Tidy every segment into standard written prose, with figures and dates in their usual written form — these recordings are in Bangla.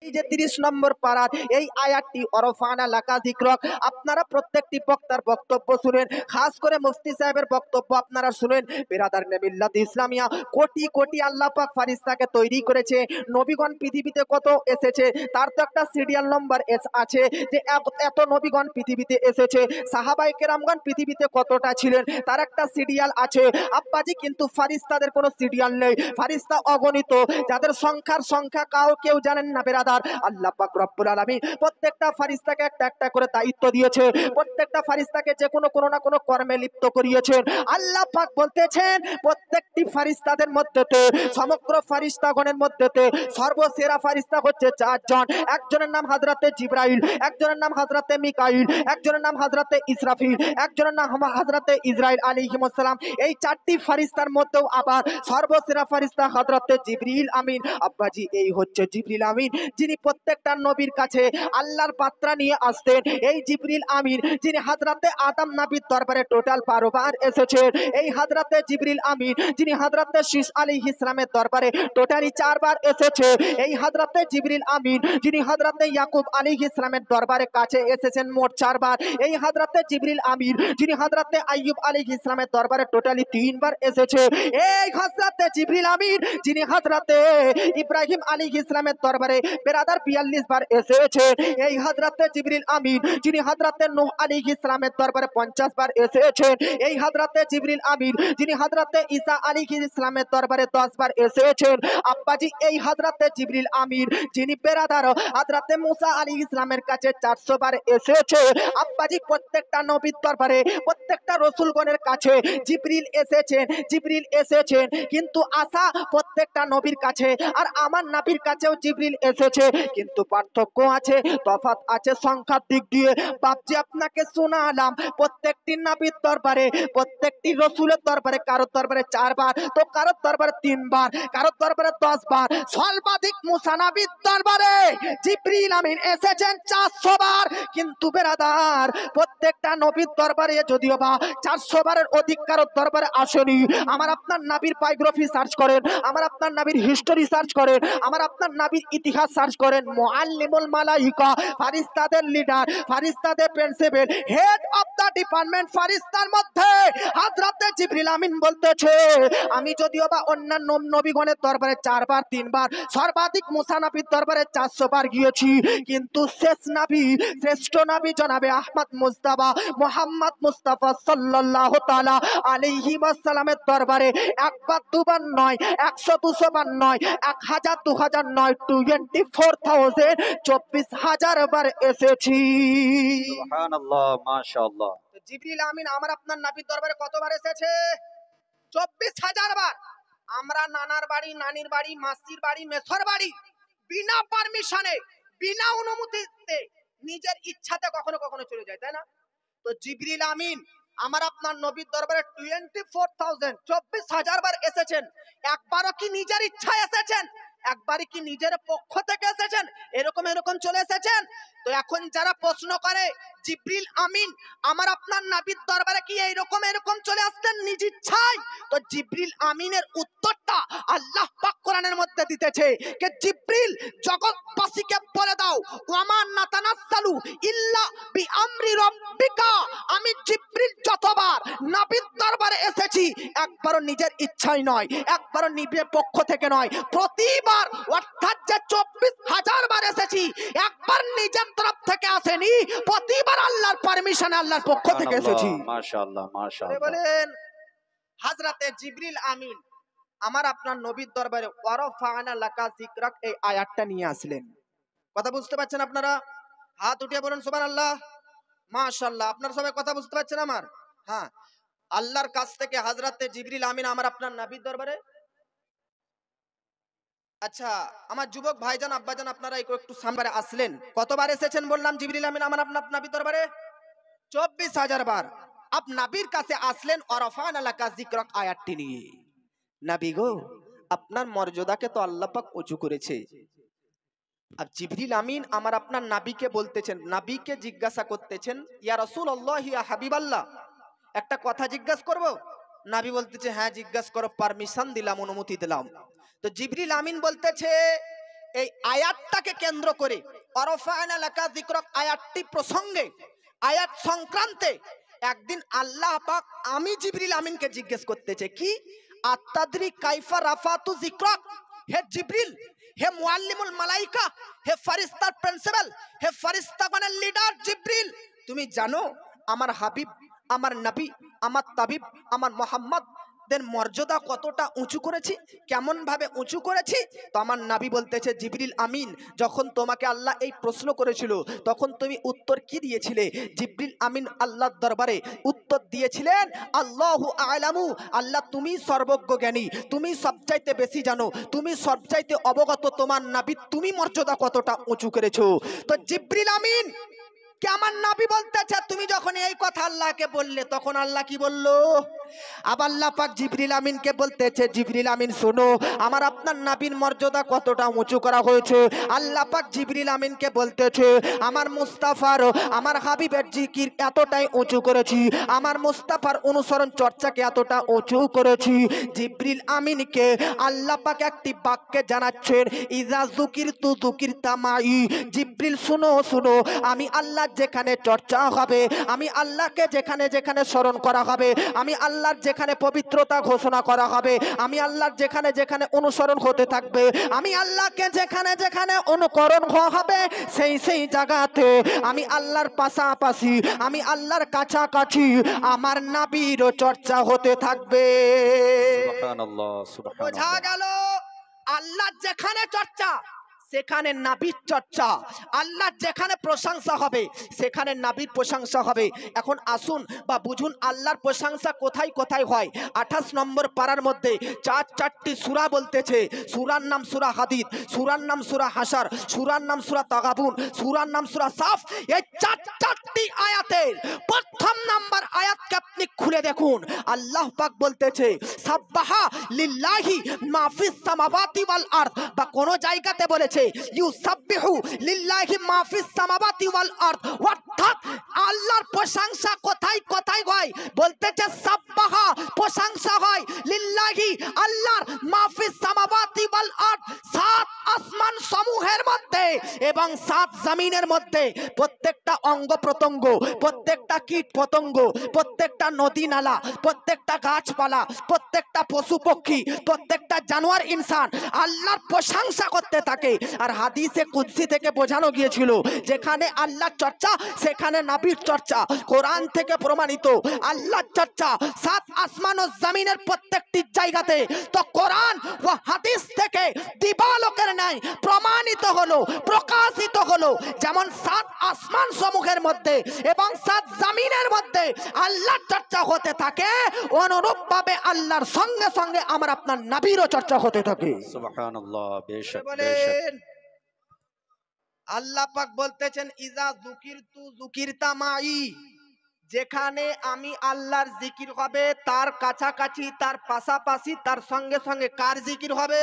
এই যে 30 নম্বর পারার এই আয়াতটি ওয়ারফা'না লাকা যিকরাক, আপনারা প্রত্যেকটি বক্তার বক্তব্য শুনেন, খাস করে মুফতি সাহেবের বক্তব্য আপনারা শুনেন। বিরাদারনে মিল্লাত ইসলামিয়া, কোটি কোটি আল্লাহ পাক ফারিস্তাকে তৈরি করেছে। নবীগণ পৃথিবীতে কত এসেছে তার তো একটা সিরিয়াল নম্বর আছে, যে এত নবীগণ পৃথিবীতে এসেছে, সাহাবায়ে কেরামগণ পৃথিবীতে কতটা ছিলেন তার একটা সিরিয়াল আছে আব্বাজি। কিন্তু ফারিস্তাদের কোনো সিরিয়াল নেই, ফারিস্তা অগণিত, যাদের সংখ্যা কেউ জানেন না বেরাদার। আল্লাহ পাক রব্বুল আলামিন প্রত্যেকটা ফারিস্তাকে একটা একটা করে দায়িত্ব দিয়েছে, প্রত্যেকটা ফারিস্তাকে যে কোনো না কোনো কর্মে লিপ্ত করিয়েছেন। আল্লাহ পাক বলতেছেন প্রত্যেকটি ফারিস্তাদের মধ্যেতে, সমগ্র ফারিস্তাগণের মধ্যেতে সর্বসেরা ফারিস্তা হচ্ছে 4 জন। একজনের নাম হযরতে জিবরাইল, একজনের নাম হযরতে মিকাইল, একজনের নাম হযরতে ইসরাফিল, একজনের নাম হযরতে ইসরাইল আলাইহিস সালাম। এই 4টি ফারিস্তার মধ্যেও আবার সর্বসেরা ফারিস্তা হযরতে জিবরিল আমিন। আব্বাজি এই হচ্ছে জিবরিল আমিন, যিনি প্রত্যেকটা নবীর কাছে আল্লাহর বার্তা নিয়ে আসতেন। এই জিবরিল আমিন যিনি হযরতে আদম নবীর দরবারে টোটাল 12 বার এসেছেন। এই হযরতে জিবরিল আমিন যিনি হযরতে শীস আলাইহিস সালামের দরবারে টোটালি 4 বার এসেছে। এই হযরতে জিবরিল আমিন যিনি হযরতে ইয়াকুব আলাইহিস সালামের দরবারে কাছে এসেছেন মোট 4 বার। এই হযরতে জিবরিল আমিন যিনি হযরতে আইয়ুব আলাইহিস সালামের দরবারে টোটালি 3 বার এসেছে। এই হযরতে জিবরিল আমিন যিনি হযরতে ইব্রাহিম আলাইহিস সালামের দরবারে বেরাদার 42 বার এসেছে। এই হযরতে জিবরিল আমিন যিনি হযরতে নূহ আলাইহিস সালামের দরবারে 50 বার এসেছেন। এই হযরতে জিবরিল আমিন যিনি হযরতে ঈসা আলাইহিস সালামের দরবারে 10 বার এসেছেন। আব্বাজি এই হযরতে জিবরিল আমিন যিনি বেরাদার হযরতে মুসা আলাইহিস সালামের কাছে 400 বার এসেছে। আব্বাজি প্রত্যেকটা নবীর দরবারে, প্রত্যেকটা রাসূলগণের কাছে জিবরিল এসেছেন, কিন্তু আসা প্রত্যেকটা নবীর কাছে আর আমার নবীর কাছেও জিবরিল এসেছে, কিন্তু পার্থক্য আছে, তফাৎ আছে সংখ্যার দিক দিয়ে। বাপজি আপনাকে শোনালাম প্রত্যেকটি নবীর দরবারে, প্রত্যেকটি রাসূলের দরবারে, কারোর দরবারে 4 বার, তো কারোর দরবারে 3 বার, কারোর দরবারে 10 বার। সর্বাধিক মুসা নবীর দরবারে জিবরিল আমিন এসেছেন 400 বার। কিন্তু বেরাদার প্রত্যেকটা নবীর দরবারে যদিও বা 400 বারের অধিক কারোর দরবারে আসেনি। আমার আপনার নবীর বায়োগ্রাফি সার্চ করেন, আমার আপনার নবীর হিস্টোরি সার্চ করেন, আমার আপনার নবীর ইতিহাস সার্চ করেন, মুআল্লিমুল মালাইকা, ফারিস্তাদের লিডার, ফারিস্তাদের principal, head of the department ফারিস্তার মধ্যে হযরতে জিবরিল আমিন বলতেছে আমি যদিও বা অন্যান্য নবীগণের দরবারে 4 বার 3 বার, সর্বাধিক মুসা নবীর দরবারে 400 বার গিয়েছি, কিন্তু শেষ নবী, শ্রেষ্ঠ নবী জনাবে আহমদ মুস্তাফা মুহাম্মদ মুস্তাফা সাল্লাল্লাহু তাআলা আলাইহি ওয়াসাল্লামের দরবারে একবার দুবার নয়, 100 200 বার নয়, 1000 2000 নয়, 24,000 24,000 বার এসেছি। সুবহানাল্লাহ, মাশাআল্লাহ। জিবরিল আমিন আমার আপনার নবীর দরবারে কতবার এসেছে? 24,000 বার। আমরা নানার বাড়ি, নানির বাড়ি, মাসির বাড়ি, মেসর বাড়ি বিনা পারমিশনে, বিনা অনুমতিতে, নিজের ইচ্ছাতে কখনো কখনো চলে যায়, তাই না? তো জিবরিল আমিন আমার আপনার নবীর দরবারে 24,000 বার এসেছেন। একবারও কি নিজের ইচ্ছায় এসেছেন? একবারই কি নিজের পক্ষ থেকে এসেছেন? এরকম চলে এসেছেন? তো এখন যারা প্রশ্ন করে জিবরিল আমিন আমার আপনার নবীর দরবারে কি এরকম চলে আসতেন নিজ ইচ্ছায়, তো জিবরিল আমিনের উত্তরটা আল্লাহ পাক কোরআনের মধ্যে দিতেছে যে জিবরিল জগৎবাসীকে বলে দাও ওয়ামা নাতানাজ্জালু ইল্লা বিআমরি রাব্বিকা, আমি জিবরিল যতবার নবীর দরবারে এসেছি একবারও নিজের ইচ্ছায় নয়, একবারও নিজের পক্ষ থেকে নয়, প্রতিবার অর্থাৎ যে 24,000 বার এসেছি একবার নিজের তরফ থেকে আসেনি, প্রতিবার আল্লাহর পারমিশনে, আল্লাহর পক্ষ থেকে এসেছি। মাশাআল্লাহ, মাশাআল্লাহ। বলেন হযরতে জিবরিল আমিন আমার আপনার নবীর দরবারে ওয়ারফা'না লাকা যিকরাক এই আয়াতটা নিয়ে আসলেন। কথা বুঝতে পারছেন আপনারা? হাত উঠিয়ে বলুন সুবহানাল্লাহ, মাশাআল্লাহ। আপনারা সবাই কথা বুঝতে পারছেন আমার? হ্যাঁ, আল্লাহর কাছ থেকে হযরতে জিবরিল আমিন আমার আপনার নবীর দরবারে। আচ্ছা আমার যুবক ভাইজান আব্বাজান আপনারা একটু সামনে আসলেন, কতবার এসেছেন বললাম জিবরিল আমিন আমার আপনার নবীর দরবারে? 24,000 বার। আপ নবীর কাছে আসলেন ওয়ারফা'না লাকা যিকরাক আয়াতটি নিয়ে। নবী গো আপনার মর্যাদাকে তো আল্লাহ পাক উঁচু করেছে। আর জিবরিল আমিন আমার আপনার নবীকে বলতেছেন, নবীকে জিজ্ঞাসা করতেছেন ইয়া রাসূলুল্লাহ ইয়া হাবিবাল্লাহ, একটা কথা জিজ্ঞাসা করব? নবী বলতেছে হ্যাঁ জিজ্ঞাসা করো, পারমিশন দিলাম, অনুমতি দিলাম। তো জিবরিল আমিন বলতেছে এই আয়াতটাকে কেন্দ্র করে অরফানা লাকা যিকরাক আয়াতটি প্রসঙ্গে, আয়াত সংক্রান্তে একদিন আল্লাহ পাক আমি জিবরিল আমিনকে জিজ্ঞেস করতেছে কি, আত্তাদরি কাইফা রাফাতু যিকরাক, হে জিবরিল, হে মুআল্লিমুল মালাইকা, হে ফারিস্তার প্রিন্সিপাল, হে ফারিস্তাগণের লিডার জিবরিল, তুমি জানো আমার হাবিব, আমার নবী, আমার তাবিব, আমার মোহাম্মদ দের মর্যাদা কতটা উঁচু করেছি, কেমন ভাবে উঁচু করেছি? তো আমার নবী বলতেছে, জিবরিল আমিন, যখন তোমাকে আল্লাহ এই প্রশ্ন করেছিল তখন তুমি উত্তর কি দিয়েছিলে? জিবরিল আমিন আল্লাহর দরবারে উত্তর দিয়েছিলেন, আল্লাহু আ'লামু, আল্লাহ তুমি সর্বজ্ঞ জ্ঞানী, তুমি সবচাইতে বেশি জানো, তুমি সবচাইতে অবগত, তোমার নবী তুমি মর্যাদা কতটা উঁচু করেছো। তো জিবরিল আমিন কে আমার নবী বলতেছে, তুমি যখন এই কথা আল্লাহকে বললে তখন আল্লাহ কি বললো? আবার আল্লাহ পাক জিবরিল আমিনকে বলতেছে, জিবরিল আমিন শোনো, আমার আপনার নবীর মর্যাদা কতটা উঁচু করা হয়েছে। আল্লাহ পাক জিবরিল আমিনকে বলতেছে, আমার মুস্তাফার, আমার হাবিবের জিকির এতটাই উঁচু করেছি, আমার মুস্তাফার অনুসরণ চর্চাকে এতটা উঁচু করেছি। জিবরিল আমিনকে আল্লাহ পাক একটি বাক্যে জানাচ্ছেন, ইজা যুকিরতু যুকিরতা মাই, জিবরিল শুনো শুনো, আমি আল্লাহ যেখানে চর্চা হবে, আমি আল্লাহকে যেখানে যেখানে স্মরণ করা হবে, আমি আল্লাহর যেখানে পবিত্রতা ঘোষণা করা হবে, আমি আল্লাহর যেখানে যেখানে অনুসরণ হতে থাকবে, আমি আল্লাহকে যেখানে যেখানে অনুকরণ হবে, সেই সেই জায়গাতে আমি আল্লাহর পাশাপাশি, আমি আল্লাহর কাছাকাছি আমার নবীরও চর্চা হতে থাকবে। সুবহানাল্লাহ, বোঝা সুবহানাল্লাহ। গেল, আল্লাহর যেখানে চর্চা সেখানে নবীর চর্চা, আল্লাহর যেখানে প্রশংসা হবে সেখানে নবীর প্রশংসা হবে। এখন আসুন বা বুঝুন আল্লাহর প্রশংসা কোথায় কোথায় হয়। 28 নম্বর পারার মধ্যে চারটি সূরা বলতেছে, সূরার নাম সূরা হাদীদ, সূরার নাম সূরা হাশর, সূরার নাম সূরা তাগাবুন, সূরার নাম সূরা সাফ। এই চারটি আয়াতের প্রথম নাম্বার আয়াতকে আপনি খুলে দেখুন, আল্লাহ পাক বলতেছে সাব্বাহা লিল্লাহি মা ফিস সামাওয়াতি ওয়াল আরদ, বা কোন জায়গাতে বলেছে ইউসাব্বিহু লিল্লাহি মা ফিস সামাওয়াতি ওয়াল আরদ, অর্থাৎ আল্লাহর প্রশংসা কোথায় কোথায় হয়? বলতেছে সাব্বাহা, প্রশংসা হয় লিল্লাহি, আল্লাহর, মা ফিস সামাওয়াতি ওয়াল আরদ, সাত আসমান সমূহের মধ্যে এবং সাত জমিনের মধ্যে, প্রত্যেকটা অঙ্গ প্রত্যঙ্গ, প্রত্যেকটা কীট পতঙ্গ, প্রত্যেকটা নদী নালা, প্রত্যেকটা গাছপালা, প্রত্যেকটা পশু পক্ষী, প্রত্যেকটা জানোয়ার ইনসান আল্লাহর প্রশংসা করতে থাকে। আর হাদিসে কুদসি থেকে বোঝানো গিয়েছিল, যেখানে আল্লাহর চর্চা সেখানে নবীর চর্চা। কোরআন থেকে প্রমাণিত আল্লাহর চর্চা সাত আসমান ও জমিনের প্রত্যেকটি জায়গাতে। তো কোরআন ও হাদিস থেকে দিবালোকের ন্যায় প্রমাণিত হলো, প্রকাশিত হলো, যেমন সাত আসমান সমূহের মধ্যে এবং সাত জমিনের মধ্যে আল্লাহর চর্চা হতে থাকে, অনুরূপ ভাবে আল্লাহর সঙ্গে সঙ্গে আমার আপনার নবীরও চর্চা হতে থাকে। সুবহানাল্লাহ, বেশক বেশক। বলেন, আল্লাহ পাক বলতেছেন ইজা যুকিরতু যুকিরতা মাই, যেখানে আমি আল্লাহর জিকির হবে তার কাছাকাছি, তার পাশাপাশি, তার সঙ্গে সঙ্গে কার জিকির হবে?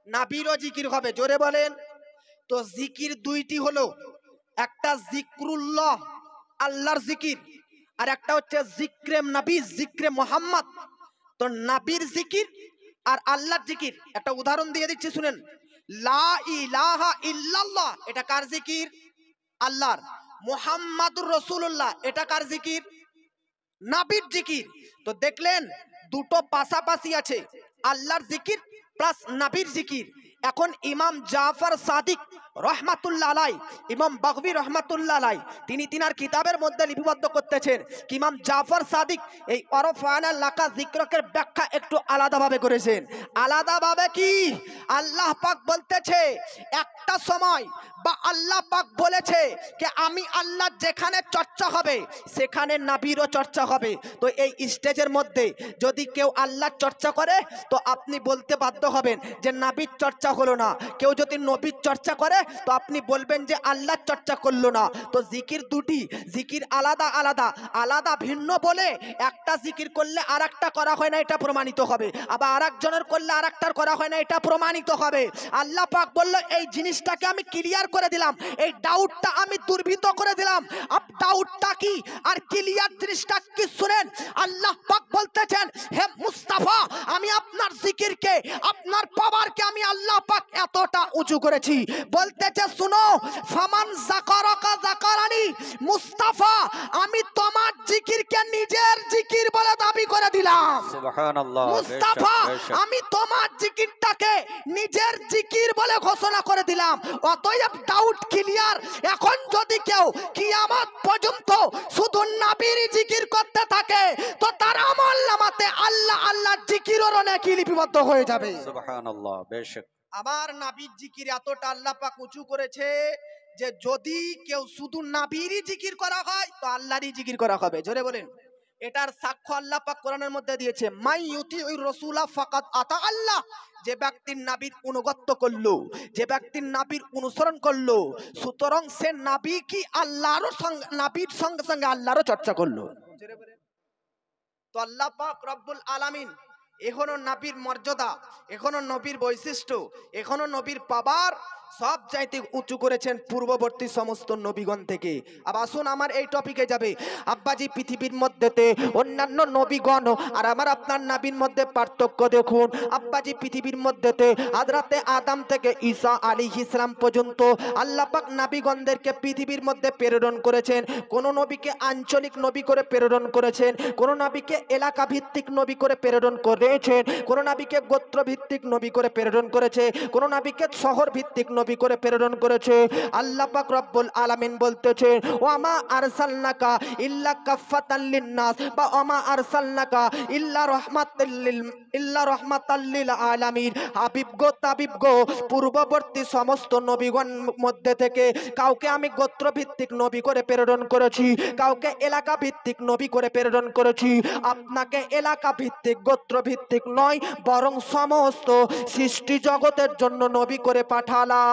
নবীরও জিকির হবে। জোরে বলেন। তো জিকির দুইটি হলো, একটা জিক্রুল্লাহ আল্লাহর জিকির, আর একটা হচ্ছে জিক্রে নবী, জিক্রে মোহাম্মদ। তো নবীর জিকির আর আল্লাহর জিকির একটা উদাহরণ দিয়ে দিচ্ছি শুনেন। লা ইলাহা ইল্লাল্লাহ, এটা কার জিকির? আল্লাহর। মুহাম্মাদুর রাসূলুল্লাহ, এটা কার জিকির? নবীর জিকির। তো দেখলেন দুটো পাশাপাশি আছে, আল্লাহর জিকির প্লাস নবীর জিকির। এখন ইমাম জাফর সাদিক রহমাতুল্লাহ আলাই, ইমাম বাগবী রহমাতুল্লাহ আলাই, তিনি তিনার কিতাবের মধ্যে লিপিবদ্ধ করতেছেন কি ইমাম জাফর সাদিক এই অরফানা লাকা যিকরকের ব্যাখ্যা একটু আলাদাভাবে করেছেন। আলাদাভাবে কি? আল্লাহ পাক বলতেছে একটা সময়, বা আল্লাহ পাক বলেছে যে আমি আল্লাহ যেখানে চর্চা হবে সেখানে নবীরও চর্চা হবে। তো এই স্টেজের মধ্যে যদি কেউ আল্লাহর চর্চা করে তো আপনি বলতে বাধ্য হবেন যে নবীর চর্চা হলো না। কেউ যদি নবীর চর্চা করে তো আপনি বলবেন যে আল্লাহর চর্চা করলো না। তো জিকির দুটি, জিকির আলাদা আলাদা, আলাদা ভিন্ন বলে একটা জিকির করলে আর একটা করা হয় না, এটা প্রমাণিত হবে। আবার আর একজনের করলে আর একটার করা হয় না, এটা প্রমাণিত হবে। আল্লাহ পাক বলল এই জিনিসটাকে আমি ক্লিয়ার করে দিলাম, এই ডাউটটা আমি দূরীভূত করে দিলাম। আপ ডাউটটা কি আর ক্লিয়ার জিনিসটা কি শুনেন। আল্লাহ পাক বলতেছেন, হে মুস্তাফা, আমি আপনার জিকিরকে, আপনার পাওয়ারকে আমি আল্লাহ পাক এতটা উঁচু করেছি। বলতেছে শুনো, ফামান যাকারাকা যাকারানি, মুস্তাফা আমি তোমার জিকিরকে নিজের জিকির বলে দাবি করে দিলাম। সুবহানাল্লাহ, মুস্তাফা বেশক। আমি তোমার জিকিরটাকে নিজের জিকির বলে ঘোষণা করে দিলাম। অতএব ডাউট ক্লিয়ার। এখন যদি কেউ কিয়ামত পর্যন্ত শুধু নবীর জিকির করতে থাকে তো তার আমল নামাতে আল্লাহ আল্লাহ জিকিরের নেকি লিপিবদ্ধ হয়ে যাবে। সুবহানাল্লাহ, বেশক। আবার নবীর জিকির এতটা আল্লাহ পাক উঁচু করেছে যে যদি কেউ শুধু নবীরই জিকির করা হয় তো আল্লাহরই জিকির করা হবে। জোরে বলেন। এটার সাক্ষ্য আল্লাহ পাক কোরআনের মধ্যে দিয়েছে, মাই ইউতিউর রাসূলা ফাকাদ আতা আল্লাহ। যে ব্যক্তির নবীর অনুগত্য করলো, যে ব্যক্তির নবীর অনুসরণ করলো, সুতরাং সে নবী কি আল্লাহর সঙ্গে, নবীর সঙ্গে সঙ্গে আল্লাহরও চর্চা করলো। জোরে বলেন। তো আল্লাহ পাক রব্বুল আলামিন এখনো নবীর মর্যাদা, এখনো নবীর বৈশিষ্ট্য, এখনো নবীর পাওয়ার সব চাইতে উঁচু করেছেন পূর্ববর্তী সমস্ত নবীগণ থেকে। আবার আসুন আমার এই টপিকে যাবে। আব্বাজি পৃথিবীর মধ্যেতে অন্যান্য নবীগণ আর আমার আপনার নবীর মধ্যে পার্থক্য দেখুন। আব্বাজি পৃথিবীর মধ্যেতে হযরতে আদম থেকে ঈসা আলাইহিস সালাম পর্যন্ত আল্লাহ পাক নবীগণদেরকে পৃথিবীর মধ্যে প্রেরণ করেছেন। কোন নবীকে আঞ্চলিক নবী করে প্রেরণ করেছেন, কোন নবীকে এলাকা ভিত্তিক নবী করে প্রেরণ করেছেন, কোন নবীকে গোত্র ভিত্তিক নবী করে প্রেরণ করেছে, কোন নবীকে শহর ভিত্তিক নবী করে প্রেরণ করেছে। আল্লাহ পাক রব্বুল আলামিন বলতেছে, ওয়ামা আরসালনাকা ইল্লা কাফফাতাল লিন-নাস বা ওয়ামা আরসালনাকা ইল্লা রাহমাতাল লিল আলামিন। হাবিব গো, তাবিব গো, পূর্ববর্তী সমস্ত নবীগণ মধ্যে থেকে কাউকে আমি গোত্র ভিত্তিক নবী করে প্রেরণ করেছি, কাউকে এলাকা ভিত্তিক নবী করে প্রেরণ করেছি। আপনাকে এলাকা ভিত্তিক গোত্র ভিত্তিক নয়, বরং সমস্ত সৃষ্টি জগতের জন্য নবী করে পাঠালাম।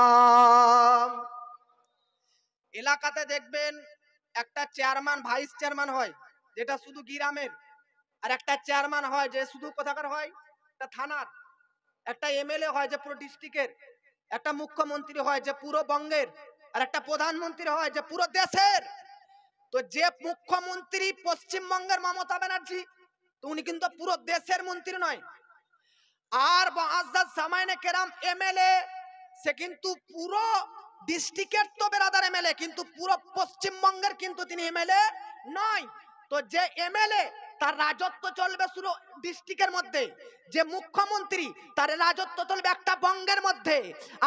এলাকাতে দেখবেন একটা চেয়ারম্যান ভাইস চেয়ারম্যান হয় যেটা শুধু গ্রামের, আর একটা চেয়ারম্যান হয় যে শুধু কোথাকার হয়, একটা থানার, একটা এমএলএ হয় যে পুরো ডিস্ট্রিক্টের, একটা মুখ্যমন্ত্রী হয় যে পুরো বঙ্গের, আর একটা প্রধানমন্ত্রী হয় যে পুরো দেশের। তো যে মুখ্যমন্ত্রী পশ্চিমবঙ্গের মমতা ব্যানার্জি, তো উনি কিন্তু পুরো দেশের মন্ত্রী নয়। আর মুআজ্জাজ সামাইনে কেরাম এমএলএ, সে কিন্তু পুরো ডিস্ট্রিক্টের তো বেরাদার এমএলএ, কিন্তু পুরো পশ্চিমবঙ্গের কিন্তু তিনি এমএলএ নয়। তো যে এমএলএ তার রাজত্ব চলবে শুধু ডিস্ট্রিক্টের মধ্যে, যে মুখ্যমন্ত্রী তার রাজত্ব চলবে একটা বঙ্গের মধ্যে,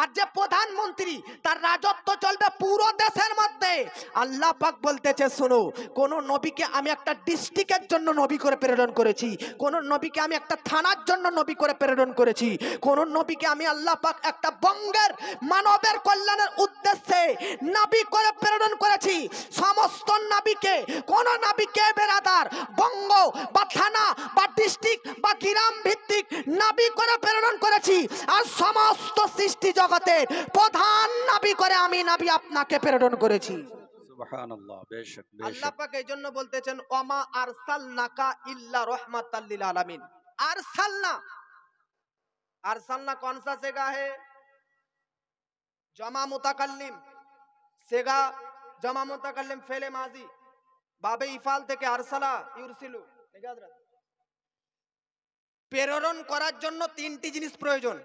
আর যে প্রধানমন্ত্রী তার রাজত্ব চলবে পুরো দেশের মধ্যে। আল্লাহ পাক বলতেছে শোনো, কোন নবীকে আমি একটা ডিস্ট্রিক্টের জন্য নবী করে প্রেরণ করেছি, কোন নবীকে আমি একটা থানার জন্য নবী করে প্রেরণ করেছি, কোন নবীকে আমি আল্লাহ পাক একটা বঙ্গের মানবের কল্যাণের উদ্দেশ্যে নবী করে প্রেরণ করেছি। সমস্ত নবীকে, কোন নবীকে বেরাদার বঙ্গ বা থানা বা ডিস্ট্রিক্ট বা গ্রাম ভিত্তিক নবী করে প্রেরণ করেছি, আর সমস্ত সৃষ্টি জগতের প্রধান নবী করে আমি নবী আপনাকে প্রেরণ করেছি। সুবহানাল্লাহ, বেশক আল্লাহ বেশক। পাক এই জন্য বলতেছেন, ওয়ামা আরসালনাকা ইল্লা রাহমাতাল লিল আলামিন। আরসালনা, আরসালনা कौन सा सेगा है? जमा मुताकल्लिम, सेगा जमा मुताकल्लिम फेले माजी, বাবে ইফাল থেকে আরসালা ইউরসিলু। প্রেরণ করার জন্য তিনটি জিনিস প্রয়োজন।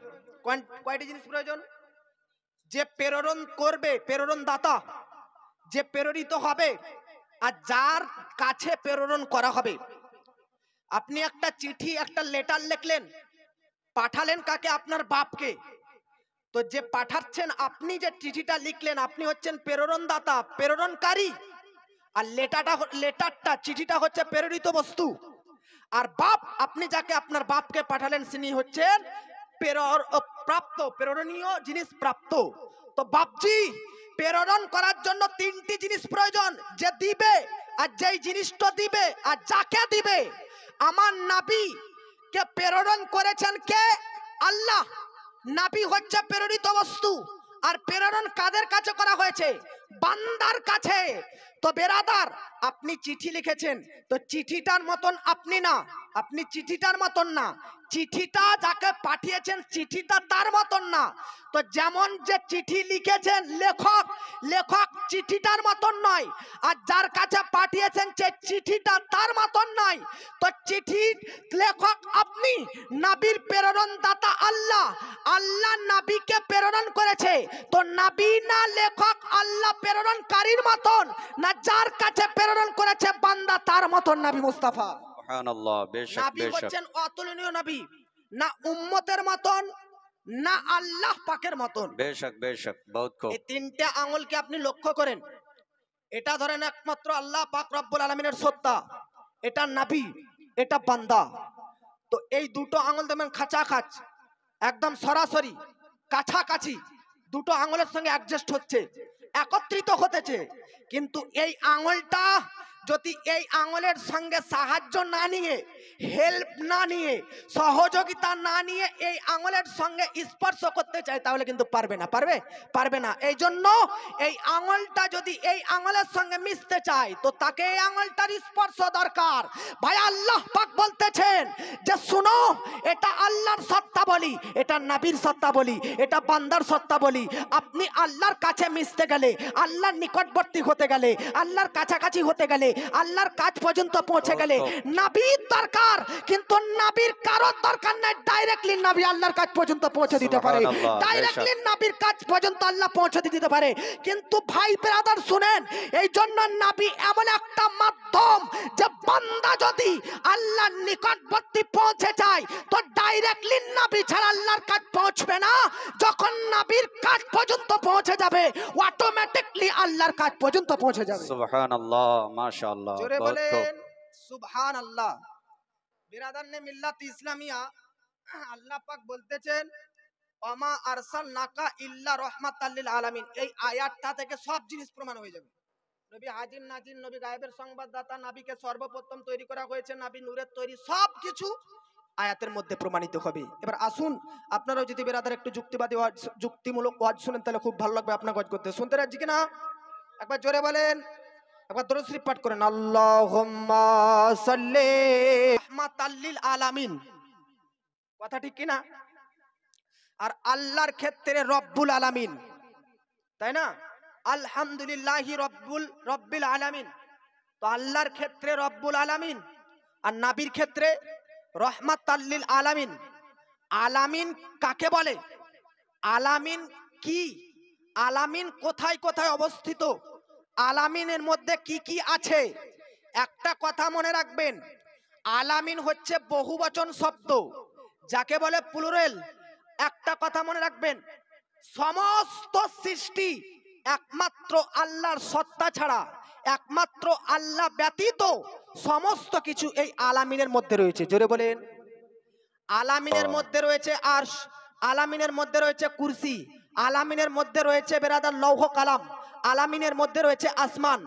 কয়টি জিনিস প্রয়োজন? যে প্রেরণ করবে, প্রেরণ দাতা, যে প্রেরিত হবে, আর যার কাছে প্রেরণ করা হবে। আপনি একটা চিঠি, একটা লেটার লিখলেন, পাঠালেন কাকে? আপনার বাপকে। তো যে পাঠাচ্ছেন, আপনি যে চিঠিটা লিখলেন, আপনি হচ্ছেন প্রেরণদাতা, প্রেরণকারী। আর লেটারটা চিঠিটা হচ্ছে প্রেরিত বস্তু। আর বাপ, আপনি যাকে আপনার বাপকে পাঠালেন তিনি হচ্ছেন প্রাপ্ত, প্রেরণীয় জিনিস প্রাপ্ত। তো বাপজি, প্রেরণ করার জন্য তিনটি জিনিস প্রয়োজন, যে দিবে, আর যেই জিনিসটা দিবে, আর যাকে দিবে। আমার নবী কে প্রেরণ করেছেন কে? আল্লাহ। নবী হচ্ছে প্রেরিত বস্তু, আর প্রেরণ কাদের কাছে করা হয়েছে? বান্দার কাছে। তো বেরাদার, আপনি চিঠি লিখেছেন, তো চিঠিটার মতন আপনি না, আপনি চিঠিটার মতন না, চিঠিটা যাকে পাঠিয়েছেন চিঠিটা তার মতন না। তো যেমন যে চিঠি লিখেছেন লেখক, লেখক চিঠিটার মতন নয়, আর যার কাছে পাঠিয়েছেন যে চিঠিটা তার মতন নয়। তো চিঠি লেখক আপনি, নবীর প্রেরণ দাতা আল্লাহ, আল্লাহ নবীকে প্রেরণ করেছে। তো নবী না লেখক আল্লাহ প্রেরণকারীর মতন, না যার কাছে প্রেরণ করেছে বান্দা তার মতন নবী মুস্তাফা। সুবহানাল্লাহ, বেশক নবী বেশক। হচ্ছেন অতুলনীয় নবী, না উম্মতের মতন, না আল্লাহ পাকের মতন। বেশক বেশক, বহুত খুব। এই তিনটে আঙুলকে আপনি লক্ষ্য করেন, এটা ধরেন একমাত্র আল্লাহ পাক রব্বুল আলামিনের সত্তা, এটা নবী, এটা বান্দা। তো এই দুটো আঙুল দেখবেন খাঁচাখাচ, একদম সরাসরি কাছাকাছি, দুটো আঙুলের সঙ্গে অ্যাডজাস্ট হচ্ছে, একত্রিত হতেছে। কিন্তু এই আঙুলটা যদি এই আঙুলের সঙ্গে সাহায্য না নিয়ে, হেল্প না নিয়ে, সহযোগিতা না নিয়ে এই আঙুলের সঙ্গে স্পর্শ করতে চায় তাহলে কিন্তু পারবে না। পারবে? পারবে না। এই জন্য এই আঙুলটা যদি এই আঙুলের সঙ্গে মিশতে চায় তো তাকে এই আঙুলটার স্পর্শ দরকার। ভাই আল্লাহ পাক বলতেছেন যে শুনো, এটা আল্লাহর সত্তা বলি, এটা নবীর সত্তা বলি, এটা বান্দার সত্তা বলি। আপনি আল্লাহর কাছে মিশতে গেলে, আল্লাহর নিকটবর্তী হতে গেলে, আল্লাহর কাছাকাছি হতে গেলে, আল্লাহর কাছ পর্যন্ত পৌঁছে গেলে নবীর দরকার, কিন্তু নবীর কারোর দরকার নাই। ডাইরেক্টলি নবী আল্লাহর কাছ পর্যন্ত পৌঁছে দিতে পারে, সুবহানাল্লাহ, ডাইরেক্টলি নবীর কাছ পর্যন্ত আল্লাহ পৌঁছে দিতে পারে। কিন্তু ভাই ব্রাদার শুনেন, এই জন্য নবী এমন একটা মাধ্যম যে বান্দা যদি আল্লাহর নিকটবর্তী পৌঁছে যায় তো ডাইরেক্টলি নবী ছাড়া আল্লাহর কাছ পৌঁছবে না। যখন নবীর কাছ পর্যন্ত পৌঁছে যাবে অটোমেটিকলি আল্লাহর কাছ পর্যন্ত পৌঁছে যাবে। সুবহানাল্লাহ, মাশাআল্লাহ, জোরে বহুত খুব। বলেন সুবহানাল্লাহ। বিরাদার নে মিল্লাত ইসলামিয়া, আল্লাহ পাক বলতেছেন ওমা আরসালনাকা ইল্লা রাহমাতাল লিল আলামিন। এই আয়াতটা থেকে সব জিনিস প্রমাণ হয়ে যাবে। নবী হাজির নাজির, নবী গায়েবের সংবাদদাতা, নবীকে সর্বপ্রথম তৈরি করা হয়েছে, নবী নূরের তৈরি, সব কিছু আয়াতের মধ্যে প্রমাণিত হবে। এবার আসুন আপনারাও যদি বেরাদার একটু যুক্তিবাদী ওয়াজ, যুক্তিমূলক ওয়াজ শুনেন তাহলে খুব ভালো লাগবে আপনার ওয়াজ করতে। শুনতে রাজি কিনা? একবার জোরে বলেন, একবার দরুদ শরীফ পাঠ করেন। আল্লাহুম্মা সাল্লি রাহমাতাল লিল আলামিন। কথা ঠিক কিনা? আর আল্লাহর ক্ষেত্রে রব্বুল আলামিন, তাই না? আলহামদুলিল্লাহি রব্বিল আলামিন। তো আল্লাহর ক্ষেত্রে রব্বুল আলামিন, আর নবীর ক্ষেত্রে রহমাতাল লিল আলামিন। আলামিন কাকে বলে? আলামিন কি? আলামিন কোথায় কোথায় অবস্থিত? আলামিনের মধ্যে কি কি আছে? একটা কথা মনে রাখবেন, আলামিন হচ্ছে বহুবচন শব্দ, যাকে বলে প্লুরাল। একটা কথা মনে রাখবেন, সমস্ত সৃষ্টি একমাত্র আল্লাহর সত্তা ছাড়া, একমাত্র আল্লাহ ব্যতীত সমস্ত কিছু এই আলামিনের মধ্যে রয়েছে। জোরে বলেন। আলামিনের মধ্যে রয়েছে আরশ, আলামিনের মধ্যে রয়েছে কুরসি, আলামিনের মধ্যে রয়েছে বেরাদার লৌহ কালাম, আলামিনের মধ্যে রয়েছে আসমান,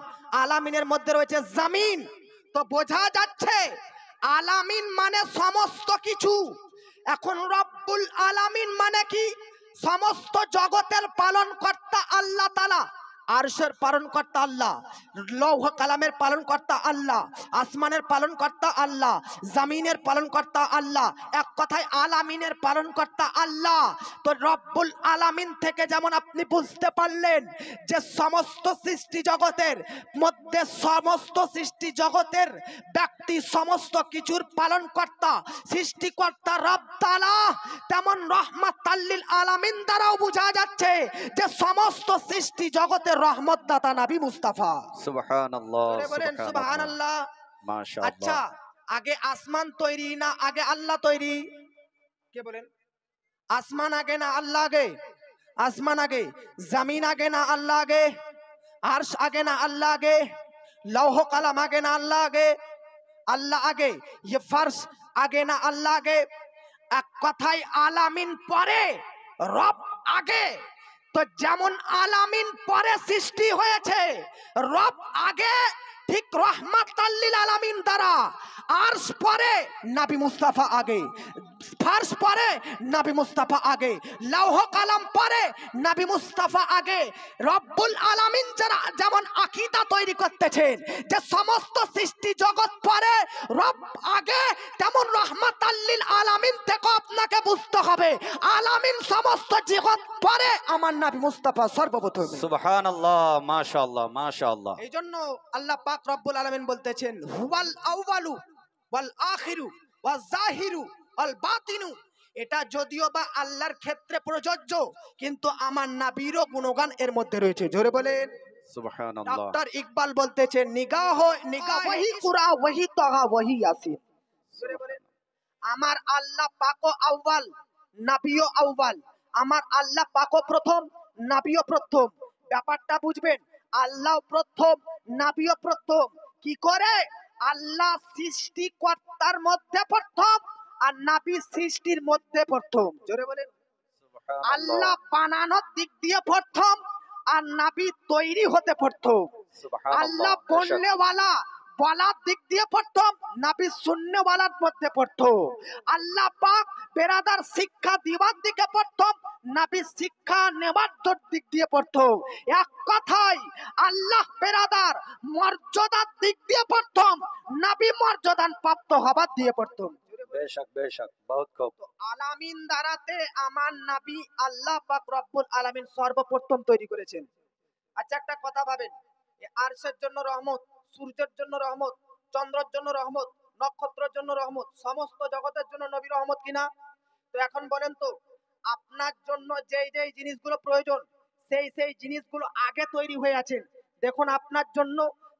আলামিনের মধ্যে রয়েছে জমিন। তো বোঝা যাচ্ছে আলামিন মানে সমস্ত কিছু। এখন রব্বুল আলামিন মানে কি? সমস্ত জগতের পালনকর্তা আল্লাহ তাআলা। আরশের পালনকর্তা আল্লাহ, লৌহ কালামের পালনকর্তা আল্লাহ, আসমানের পালনকর্তা আল্লাহ, জমিনের পালনকর্তা আল্লাহ, এক কথায় আলামিনের পালনকর্তা আল্লাহ। তো রব্বুল আলামিন থেকে যেমন আপনি বুঝতে পারলেন যে সমস্ত সৃষ্টি জগতের মধ্যে, সমস্ত সৃষ্টি জগতের ব্যক্তি সমস্ত কিছুর পালনকর্তা সৃষ্টিকর্তা রব তাআলা, তেমন রহমাতাল লিল আলামিন দ্বারাও বোঝা যাচ্ছে যে সমস্ত সৃষ্টি জগতের রহমত দাতা নবী মুস্তাফা। সুবহানাল্লাহ, জোরে বলেন সুবহানাল্লাহ, সুবহানাল্লাহ। মাশাআল্লাহ। আচ্ছা, আগে আসমান তৈরি না আগে আল্লাহ তৈরি? কে বলেন? আসমান আগে না আল্লাহ আগে? আসমান আগে। জমিন আগে না আল্লাহ আগে? আরশ আগে না আল্লাহ আগে? লৌহ কালাম আগে না আল্লাহ আগে? আল্লাহ আগে। ये फर्श আগে না আল্লাহ আগে? এক কথায় আলামিন পরে, রব আগে। তো যেমন আলামিন পরে সৃষ্টি হয়েছে, রব আগে, ঠিক রহমাতাল লিল আলামিন দ্বারা আরশ পরে, নবী মুস্তাফা আগে। ফার্স পরে নবী মুস্তাফা আগে, লৌহ কালাম পরে নবী মুস্তাফা আগে। রব্বুল আলামিন যারা যেমন আকীদা তৈরি করতেছেন যে সমস্ত সৃষ্টি জগৎ পরে রব আগে, তেমন রাহমাতাল লিল আলামিন থেকে আপনাকে বুঝতে হবে আলামিন সমস্ত জগৎ পরে, আমার নবী মুস্তাফা সর্বপ্রথম। সুবহানাল্লাহ, মাশাআল্লাহ, মাশাআল্লাহ। এই জন্য আল্লাহ পাক রব্বুল আলামিন বলতেছেন হুয়াল আউয়ালু ওয়াল আখিরু ওয়াজ জাহিরু ওয়াল বাতিনু। এটা যদিও বা আল্লাহর ক্ষেত্রে প্রযোজ্য, কিন্তু আমার নবীরও গুণগান এর মধ্যে রয়েছে। জোরে বলেন সুবহানাল্লাহ। ডক্টর ইকবাল বলতেছেন নিগাহ নিগাহ ওহি কুরা ওহি তাহা ওহি ইয়াসিন। জোরে বলেন আমার আল্লাহ পাকও আউয়াল, নবীও আউয়াল। আমার আল্লাহ পাকও প্রথম, নবীও প্রথম। ব্যাপারটা বুঝবেন, আল্লাহ প্রথম, নবীও প্রথম। কি করে? আল্লাহ সৃষ্টিকর্তার মধ্যে প্রথম, আর নবী সৃষ্টির মধ্যে প্রথম। জোরে বলেন সুবহানাল্লাহ, আল্লাহ বানানোর দিক দিয়ে প্রথম, আর নবী তৈরি হতে প্রথম। সুবহানাল্লাহ। আল্লাহ বলনেওয়ালা বলার দিক দিয়ে প্রথম, নবী শুননেওয়ালার মধ্যে প্রথম। আল্লাহ পাক বেরাদার শিক্ষা দিবার দিকে প্রথম, নবী শিক্ষা নেবার দিক দিয়ে প্রথম। এক কথায় আল্লাহ বেরাদার মর্যাদার দিক দিয়ে প্রথম, নবী মর্যাদান প্রাপ্ত হবার দিয়ে প্রথম। বেশক বেশক, বহুত খুব। তো আলামিন দ্বারাতে আমার নবী আল্লাহ পাক রব্বুল আলামিন সর্বপ্রথম তৈরি করেছেন। আচ্ছা একটা কথা ভাবেন, আরশের জন্য রহমত, সূর্যের জন্য রহমত, চন্দ্রের জন্য রহমত, নক্ষত্রের জন্য রহমত, সমস্ত জগতের জন্য নবী রহমত কিনা? তো এখন বলেন তো, আপনার জন্য যেই যেই জিনিসগুলো প্রয়োজন সেই সেই জিনিসগুলো আগে তৈরি হয়ে আছেন। দেখুন আপনার জন্য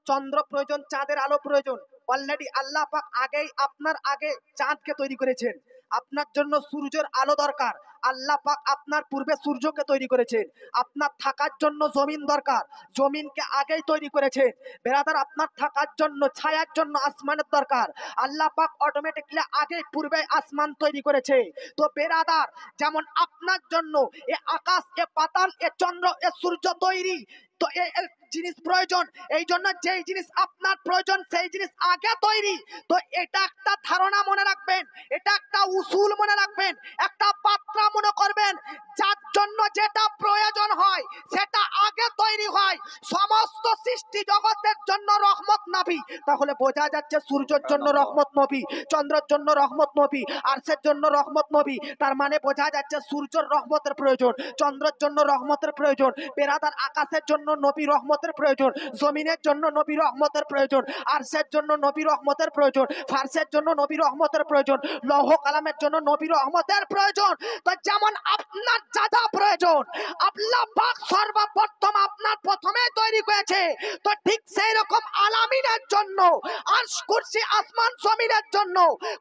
চন্দ্র প্রয়োজন, চাঁদের আলো প্রয়োজন, অলরেডি আল্লাহ পাক আগেই আপনার আগে চাঁদকে তৈরি করেছেন। আপনার জন্য সূর্যের আলো দরকার, আল্লাহ পাক আপনার পূর্বে সূর্যকে তৈরি করেছেন। আপনার থাকার জন্য জমিন দরকার, জমিনকে আগেই তৈরি করেছেন। বেরাদার আপনার থাকার জন্য ছায়ার জন্য আসমানের দরকার, আল্লাহ পাক অটোমেটিকলি আগে পূর্বে আসমান তৈরি করেছে। তো বেরাদার যেমন আপনার জন্য এ আকাশ, এ পাতাল, এ চন্দ্র, এ সূর্য তৈরি, তো এর জিনিস প্রয়োজন। এই জন্য যেই জিনিস আপনার প্রয়োজন সেই জিনিস আগে তৈরি। তো এটা একটা ধারণা মনে রাখবেন, এটা একটা উসুল মনে রাখবেন, একটা পাত্রা মনে করবেন, যার জন্য যেটা প্রয়োজন হয় সেটা আগে তৈরি হয়। সমস্ত সৃষ্টি জগতের জন্য রহমত নবী, তাহলে বোঝা যাচ্ছে সূর্যের জন্য রহমত নবী, চন্দ্রের জন্য রহমত নবী, আরশের জন্য রহমত নবী। তার মানে বোঝা যাচ্ছে সূর্যের রহমতের প্রয়োজন, চন্দ্রের জন্য রহমতের প্রয়োজন, বেরাদার আকাশের জন্য নবী রহমতের প্রয়োজন, জমিনের জন্য নবী রহমতের প্রয়োজন, আরশের জন্য নবী রহমতের প্রয়োজন, ফারসের জন্য নবী রহমতের প্রয়োজন, লৌহ কালামের জন্য নবী রহমতের প্রয়োজন। তো যেমন আপনার যা যা প্রয়োজন আল্লাহ পাক সর্বপ্রথম আপনার প্রথমে তৈরি করেছে, তো ঠিক সেই রকম আলামিনের জন্য আরশ কুরসি আসমান জমিনের জন্য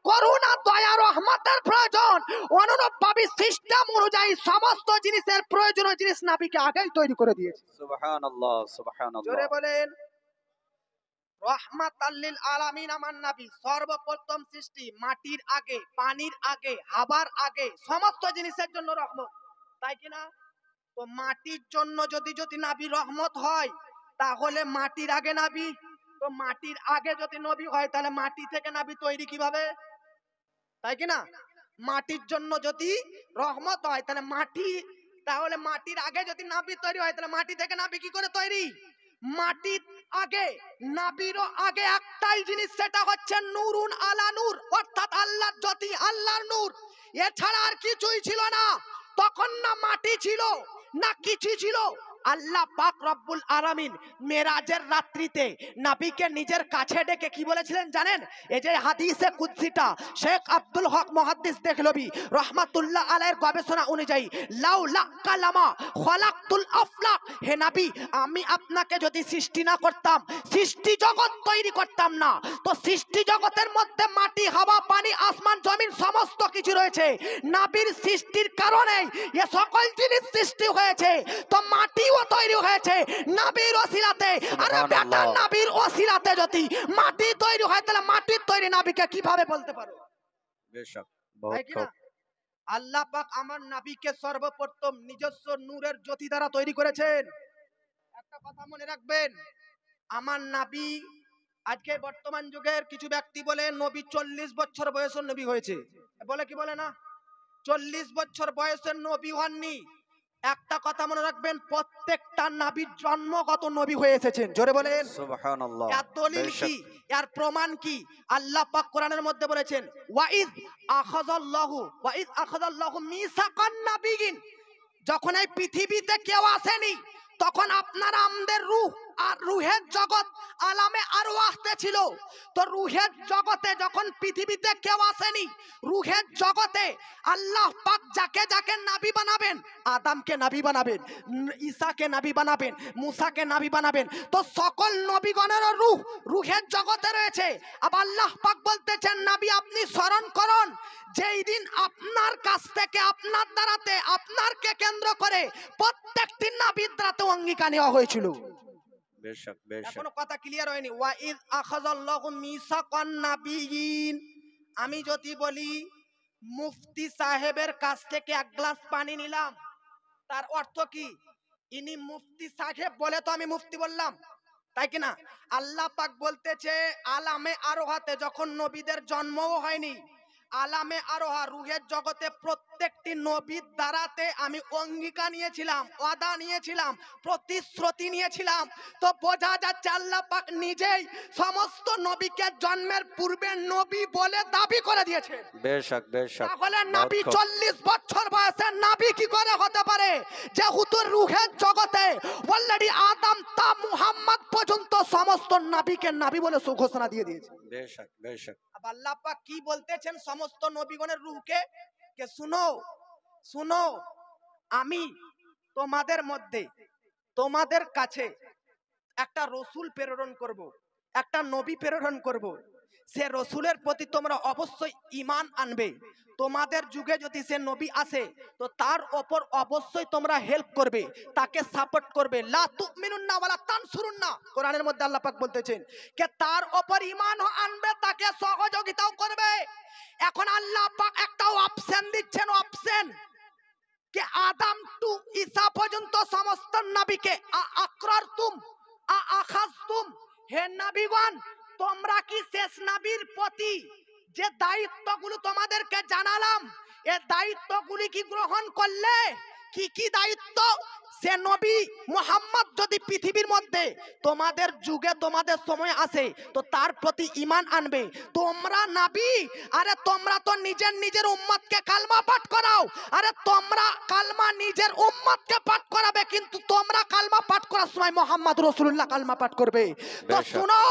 করুণা দয়া রহমতের প্রয়োজন। অনুরূপভাবে সিস্টেম অনুযায়ী সমস্ত জিনিসের প্রয়োজনীয় জিনিস নবীকে আগেই তৈরি করে দিয়েছে। সুবহানাল্লাহ, সুবহানাল্লাহ। জোরে বলেন রহমাতাল লিল আলামিন। আমার নবী সর্বপ্রথম সৃষ্টি, মাটির আগে, পানির আগে, হাওয়ার আগে, সমস্ত জিনিসের জন্য রহমত, তাই কি না? তো মাটির জন্য যদি যদি নবী রহমত হয় তাহলে মাটির আগে নবী, তো মাটির আগে যদি নবী হয় তাহলে মাটি থেকে নবী তৈরি কিভাবে? তাই কি না? মাটির জন্য যদি রহমত হয় তাহলে মাটি, তাহলে মাটির আগে যদি নবী তৈরি হয় তাহলে মাটি থেকে নবী কি করে তৈরি? মাটির আগে, নবীরও আগে একটাই জিনিস, সেটা হচ্ছে নূরুন আলা নূর, অর্থাৎ আল্লাহর জ্যোতি, আল্লাহর নূর। এছাড়া আর কিছুই ছিল না। তখন না মাটি ছিল না কিছু ছিল। আল্লাহ পাক রব্বুল আলামিন মেরাজের রাত্রিতে নবীকে নিজের কাছে ডেকে কি বলেছিলেন জানেন? এই যে হাদিসে কুদসিটা শেখ আব্দুল হক মুহাদ্দিস দেহলভী রাহমাতুল্লাহ আলাইহির গবেষণা অনুযায়ী, লাউলা কালামা খলাকতুল আফলাক, হে নবী আমি আপনাকে যদি সৃষ্টি না করতাম, সৃষ্টি জগৎ তৈরি করতাম না। তো সৃষ্টি জগতের মধ্যে মাটি, হাওয়া, পানি, আসমান, জমিন সমস্ত কিছু রয়েছে। নবীর সৃষ্টির কারণে এ সকল জিনিস সৃষ্টি হয়েছে। তো মাটিও তৈরি হয়েছে নবীর ওসিলাতে। আরে বেটা, নবীর ওসিলাতে যদি মাটি তৈরি হয় তাহলে মাটির তৈরি নবীকে কিভাবে বলতে পারো? বেশক, তাই বহুত কি না? খুব। আল্লাহ পাক আমার নবীকে সর্বপ্রথম নিজস্ব নূরের জ্যোতি দ্বারা তৈরি করেছেন। একটা কথা মনে রাখবেন, আমার নবী আজকে বর্তমান যুগের কিছু ব্যক্তি বলে নবী 40 বছর বয়সের নবী হয়েছে, বলে কি বলে না? 40 বছর বয়সের নবী হননি। একটা কথা মনে রাখবেন, প্রত্যেকটা নবীর জন্মগত নবী হয়ে এসেছেন। জোরে বলেন। সুবহানাল্লাহ। এর দলিল কি, বেশক এর প্রমাণ কি? আল্লাহ পাক কোরআনের মধ্যে বলেছেন, ওয়াইদ আখাযাল্লাহু মিসাকান নাবিয়িন। যখন এই পৃথিবীতে কেউ আসেনি, তখন আপনার আমাদের রূহ আর রুহের জগৎ আলামে আরওয়াহতে ছিল। তো রুহের জগতে যখন পৃথিবীতে কেউ আসেনি, রুহের জগতে আল্লাহ পাক যাকে যাকে নবী বানাবেন, আদমকে নবী বানাবেন, ঈসাকে নবী বানাবেন, মুসাকে নবী বানাবেন। তো সকল নবীগণের রূহ রুহের জগতে রয়েছে। আবার আল্লাহ পাক বলতেছেন, নবী আপনি স্মরণ করুন, যেই দিন আপনার কাছ থেকে, আপনার দ্বারাতে, আপনারকে কেন্দ্র করে প্রত্যেকটি নবীর দ্বারাতে অঙ্গীকার নেওয়া হয়েছিল। বেশক বেশক। এখনো কথা ক্লিয়ার হয়নি। ওয়াইদ আখাযাল্লাহু মিসাকান নাবিয়িন। আমি যদি বলি মুফতি সাহেবের কাছ থেকে এক গ্লাস পানি নিলাম, তার অর্থ কি? ইনি মুফতি সাহেব বলে তো আমি মুফতি বললাম, তাই কি না? আল্লাহ পাক বলতেছে আলামে আরোহাতে যখন নবীদের জন্মও হয়নি, আলামে আরোহা রুহের জগতে প্রত্যেকটি নবীর দ্বারাতে আমি অঙ্গীকার নিয়েছিলাম, ওয়াদা নিয়েছিলাম, প্রতিশ্রুতি নিয়েছিলাম। তো বোঝা যাচ্ছে আল্লাহ পাক নিজেই সমস্ত নবীকে জন্মের পূর্বে নবী বলে দাবি করে দিয়েছেন। বেশক বেশক। তাহলে বহুত নবী খুব। 40 বছর বয়সের নবী কি করে হতে পারে? যেহেতু রুহের জগতে অলরেডি আদম তা মুহাম্মদ পর্যন্ত সমস্ত নবীকে নবী বলে সুঘোষণা দিয়ে দিয়েছে। বেশক বেশক। আবার আল্লাহ পাক কি বলতেছেন সমস্ত নবীগণের রূহকে, কে শুনো শুনো, আমি তোমাদের মধ্যে, তোমাদের কাছে একটা রসুল প্রেরণ করব, একটা নবী প্রেরণ করব। সে রসুলের প্রতি তোমরা অবশ্যই ঈমান আনবে। তোমাদের যুগে যদি সে নবী আসে, তো তার উপর অবশ্যই তোমরা হেল্প করবে, তাকে সাপোর্ট করবে। লা তুমিনুন্না ওয়ালা তানসুরুন্না, কোরআনের মধ্যে আল্লাহ পাক বলতেছেন যে তার উপর ঈমান আনবে, তাকে সহযোগিতাও করবে। এখন আল্লাহ পাক একটা অপশন দিচ্ছেন, অপশন কে আদম টু ঈসা পর্যন্ত সমস্ত নবীকে আকরারতুম আখাযতুম, হে নবীগণ তোমরা কি শেষ নবীর প্রতি যে দায়িত্বগুলো তোমাদেরকে জানালাম, এই দায়িত্বগুলি কি গ্রহণ করলে? কি কি দায়িত্ব? সে নবী মুহাম্মদ যদি পৃথিবীর মধ্যে তোমাদের যুগে, তোমাদের সময় আসে, তো তার প্রতি ঈমান আনবে। তোমরা নবী, আরে তোমরা তো নিজের নিজের উম্মতকে কালমা পাঠ করাও। আরে তোমরা কালমা নিজের উম্মতকে পাঠ করাবে, কিন্তু তোমরা কালমা পাঠ করার সময় মুহাম্মদ রাসূলুল্লাহ কালমা পাঠ করবে। তো বেশক। শুনো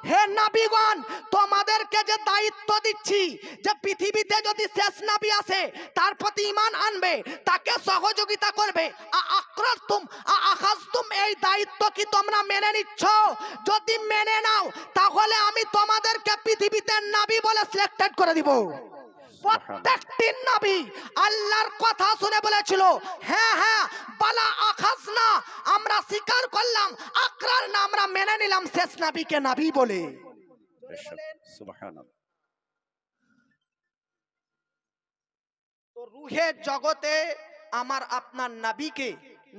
হে নবীগণ, তোমাদেরকে যে দায়িত্ব দিচ্ছি, যে পৃথিবীতে যদি শেষ নবী আসে তার প্রতি ঈমান আনবে, তাকে সহযোগিতা করবে। আকরারতুম আখাযতুম, এই দায়িত্ব কি তোমরা মেনে নিচ্ছ? যদি মেনে নাও, তাহলে আমি তোমাদেরকে পৃথিবীতে নবী বলে সিলেক্টেড করে দিব। প্রত্যেকটি নবী আল্লাহর কথা শুনে বলেছিল, হ্যাঁ হ্যাঁ বালা আখাযনা, আমরা স্বীকার করলাম, আকরার না, আমরা মেনে নিলাম শেষ নবীকে নবী বলে। বেশক সুবহানাল্লাহ। তো রুহের জগতে আমার আপনার নবীকে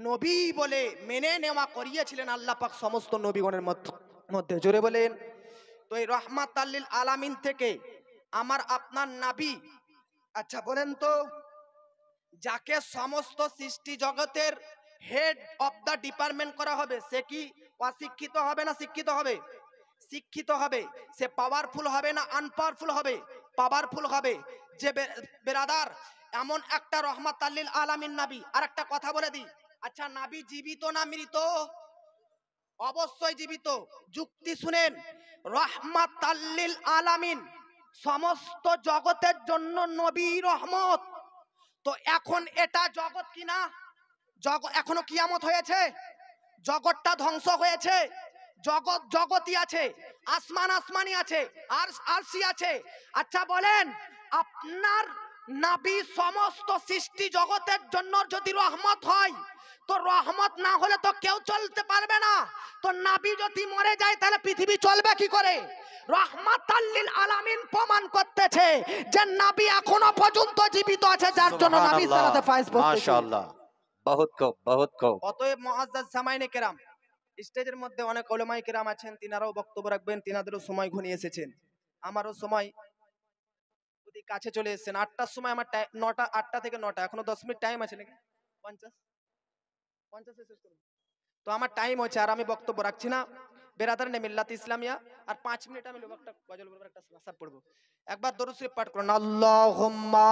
নবী বলে মেনে নেওয়া করিয়েছিলেন আল্লাহ পাক সমস্ত নবীগণের মধ্যে। জোরে বলেন। তো এই রহমাতাল লিল আলামিন থেকে আমার আপনার নবী, আচ্ছা বলেন তো, যাকে সমস্ত সৃষ্টি জগতের হেড অফ দা ডিপার্টমেন্ট করা হবে, সে কি অশিক্ষিত হবে না শিক্ষিত হবে? শিক্ষিত হবে। সে পাওয়ারফুল হবে না আনপাওয়ারফুল হবে? পাওয়ারফুল হবে। যে বেরাদার এমন একটা রহমাতাল লিল আলামিন নবী। আর একটা কথা বলে দিই, আচ্ছা নবী জীবিত না মৃত? অবশ্যই জীবিত। যুক্তি শুনেন, রহমাতাল লিল আলামিন সমস্ত জগতের জন্য নবী রহমত। তো এখন এটা জগৎ কি না? এখনো কিয়ামত হয়েছে? জগৎটা ধ্বংস হয়েছে? জগৎ জগতই আছে, আসমান আসমানি আছে, আর আরশি আছে। আচ্ছা বলেন, আপনার নবী সমস্ত সৃষ্টি জগতের জন্য যদি রহমত হয়, তো রহমত না হলে তো কেউ চলতে পারবে না। তো নবী যদি মরে যায়, তাহলে পৃথিবী চলবে কি করে? রহমাতাল লিল আলামিন প্রমাণ করতেছে যে নবী এখনো পর্যন্ত জীবিত আছে, যার জন্য নবী সালাতে ফায়েজ বলতেছে। মাশাআল্লাহ। বহুত খুব বহুত খুব। অতএব মুআজ্জাজ সামাইনে কেরাম, স্টেজের মধ্যে অনেক ওলামায়ে কেরাম আছেন, তিনারাও বক্তব্য রাখবেন, তিনাদেরও সময় ঘনিয়ে এসেছেন, আমারও সময় অতি কাছে চলে এসেছেন। 8টার সময় আমার 9টা, 8টা থেকে 9টা, এখনো 10 মিনিট টাইম আছে নাকি? 50 50 শেষ করুন। তো আমার টাইম হচ্ছে, আর আমি বক্তব্য রাখছি না। বেরাদার নে মিল্লাত ইসলামিয়া, আর 5 মিনিট আমি লোক একটা গজল বলবো, একটা সাব পড়বো। একবার দরুদ শরীফ পাঠ করুন, আল্লাহুম্মা